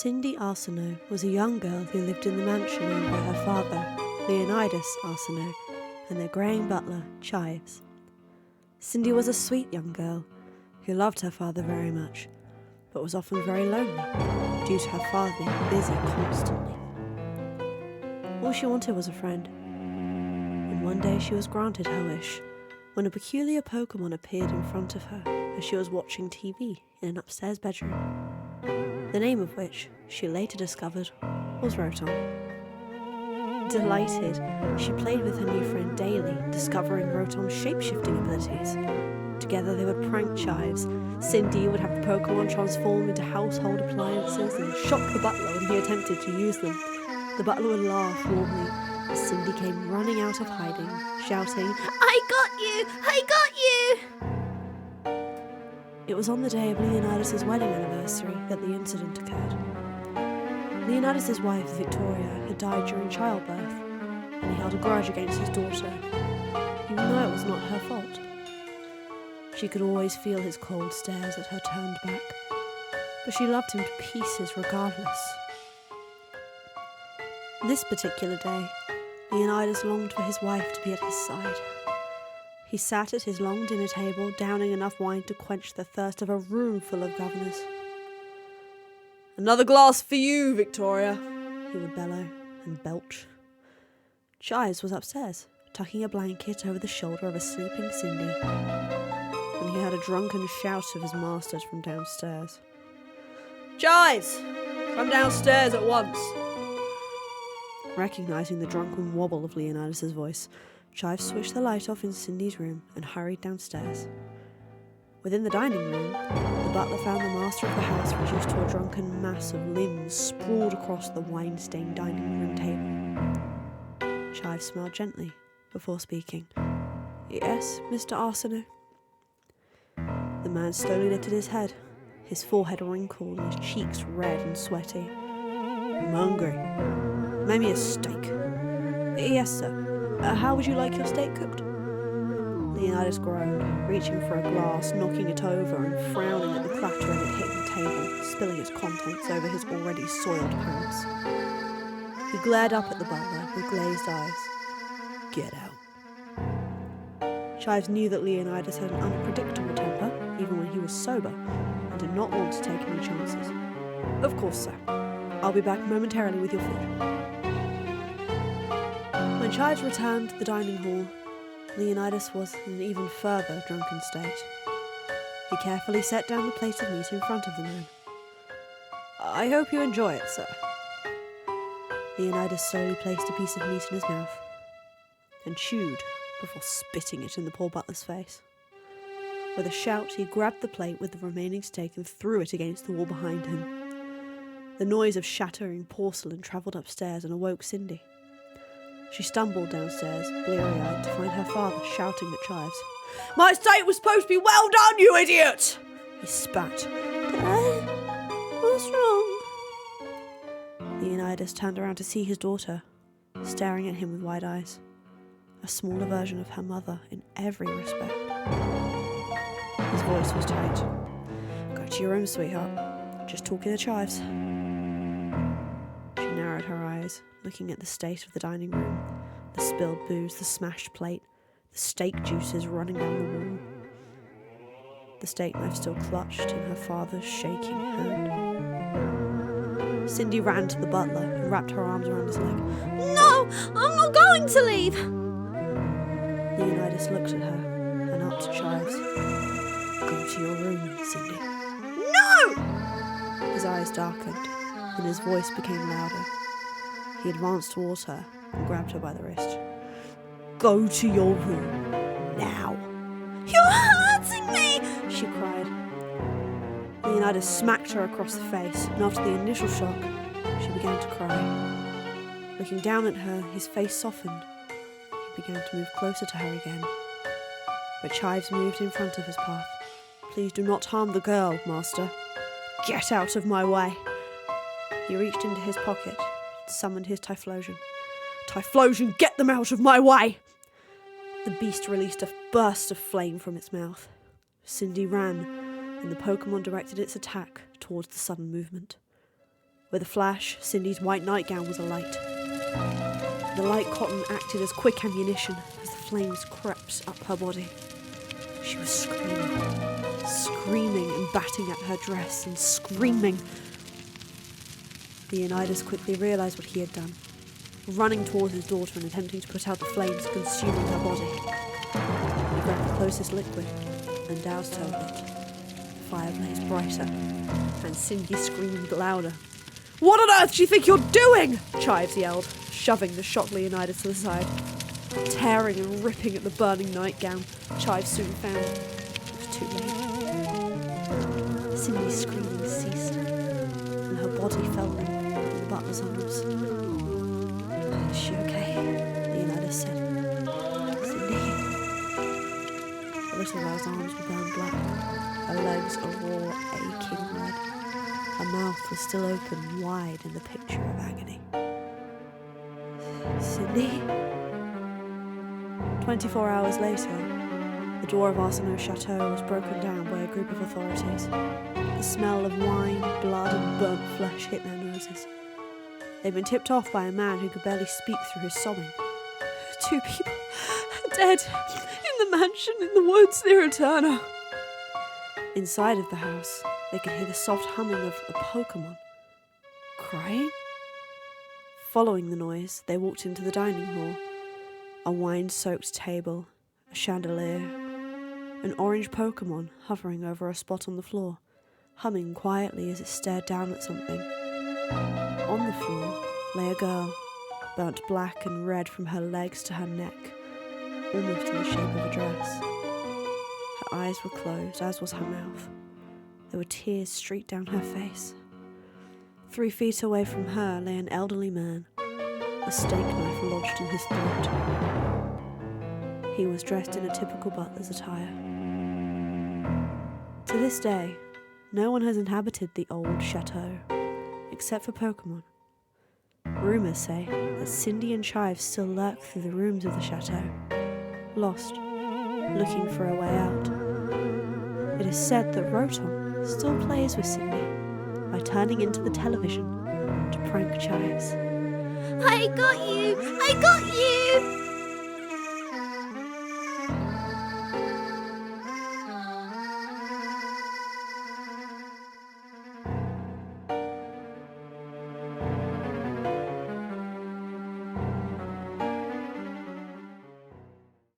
Cindy Arsenault was a young girl who lived in the mansion owned by her father, Leonidas Arsenault, and their greying butler, Chives. Cindy was a sweet young girl who loved her father very much, but was often very lonely due to her father being busy constantly. All she wanted was a friend, and one day she was granted her wish when a peculiar Pokemon appeared in front of her as she was watching TV in an upstairs bedroom, the name of which she later discovered was Rotom. Delighted, she played with her new friend daily, discovering Rotom's shape-shifting abilities. Together they would prank Chives. Cindy would have the Pokemon transform into household appliances and shock the butler when he attempted to use them. The butler would laugh warmly as Cindy came running out of hiding, shouting, "I got you! I got you!" It was on the day of Leonidas' wedding anniversary that the incident occurred. Leonidas' wife, Victoria, had died during childbirth, and he held a grudge against his daughter, even though it was not her fault. She could always feel his cold stares at her turned back, but she loved him to pieces regardless. This particular day, Leonidas longed for his wife to be at his side. He sat at his long dinner table, downing enough wine to quench the thirst of a room full of governors. "Another glass for you, Victoria," he would bellow and belch. Chives was upstairs, tucking a blanket over the shoulder of a sleeping Cindy, when he heard a drunken shout of his master's from downstairs. "Chives, come downstairs at once!" Recognising the drunken wobble of Leonidas' voice, Chives switched the light off in Cindy's room and hurried downstairs. Within the dining room, the butler found the master of the house reduced to a drunken mass of limbs sprawled across the wine-stained dining room table. Chives smiled gently before speaking. "Yes, Mr. Arsenault?" The man slowly lifted his head, his forehead wrinkled and his cheeks red and sweaty. "I'm hungry. Maybe a steak." "Yes, sir. How would you like your steak cooked?" Leonidas groaned, reaching for a glass, knocking it over and frowning at the clatter of it hitting the table, spilling its contents over his already soiled pants. He glared up at the butler with glazed eyes. "Get out." Chives knew that Leonidas had an unpredictable temper, even when he was sober, and did not want to take any chances. "Of course, sir. I'll be back momentarily with your food." When Chives returned to the dining hall, Leonidas was in an even further drunken state. He carefully set down the plate of meat in front of the man. "I hope you enjoy it, sir." Leonidas slowly placed a piece of meat in his mouth and chewed before spitting it in the poor butler's face. With a shout, he grabbed the plate with the remaining steak and threw it against the wall behind him. The noise of shattering porcelain travelled upstairs and awoke Cindy. She stumbled downstairs, bleary-eyed, to find her father shouting at Chives. "My steak was supposed to be well done, you idiot!" he spat. "Dad, what's wrong?" Leonidas turned around to see his daughter, staring at him with wide eyes. A smaller version of her mother in every respect. His voice was tight. "Go to your room, sweetheart. Just talking to Chives." She narrowed her eyes, looking at the state of the dining room, the spilled booze, the smashed plate, the steak juices running down the wall. The steak knife still clutched in her father's shaking hand. Cindy ran to the butler and wrapped her arms around his leg. "No, I'm not going to leave!" Leonidas looked at her and up to Chives. "Go to your room, Cindy." "No!" His eyes darkened and his voice became louder. He advanced towards her and grabbed her by the wrist. "Go to your room, now." "You're hurting me!" she cried. Leonidas smacked her across the face, and after the initial shock, she began to cry. Looking down at her, his face softened. He began to move closer to her again. But Chives moved in front of his path. "Please do not harm the girl, master. Get out of my way." He reached into his pocket and summoned his Typhlosion. "Typhlosion, get them out of my way!" The beast released a burst of flame from its mouth. Cindy ran, and the Pokemon directed its attack towards the sudden movement. With a flash, Cindy's white nightgown was alight. The light cotton acted as quick ammunition as the flames crept up her body. She was screaming and batting at her dress and screaming. Leonidas quickly realised what he had done, running towards his daughter and attempting to put out the flames consuming her body. He grabbed the closest liquid and doused her with it. The fire blazed brighter, and Cindy screamed louder. "What on earth do you think you're doing?" Chives yelled, shoving the shocked Leonidas to the side. Tearing and ripping at the burning nightgown, Chives soon found it was too late. Cindy's screaming ceased, and her body fell limp in the butler's arms. "Is she okay?" Leonidas said. "Cindy." The little girl's arms were burned black, her legs a raw, aching red. Her mouth was still open wide in the picture of agony. "Cindy?" 24 hours later, the door of Arsenault's Chateau was broken down by a group of authorities. The smell of wine, blood and burnt flesh hit their noses. They'd been tipped off by a man who could barely speak through his sobbing. 2 people dead in the mansion in the woods near Eterna. Inside of the house, they could hear the soft humming of a Pokemon. Crying? Following the noise, they walked into the dining hall. A wine-soaked table, a chandelier, an orange Pokemon hovering over a spot on the floor, humming quietly as it stared down at something. On the floor lay a girl, burnt black and red from her legs to her neck, almost in the shape of a dress. Her eyes were closed, as was her mouth. There were tears streaked down her face. 3 feet away from her lay an elderly man, a steak knife lodged in his throat. He was dressed in a typical butler's attire. To this day, no one has inhabited the old chateau, except for Pokemon. Rumours say that Cindy and Chives still lurk through the rooms of the chateau, lost, looking for a way out. It is said that Rotom still plays with Cindy by turning into the television to prank Chives. I got you! I got you!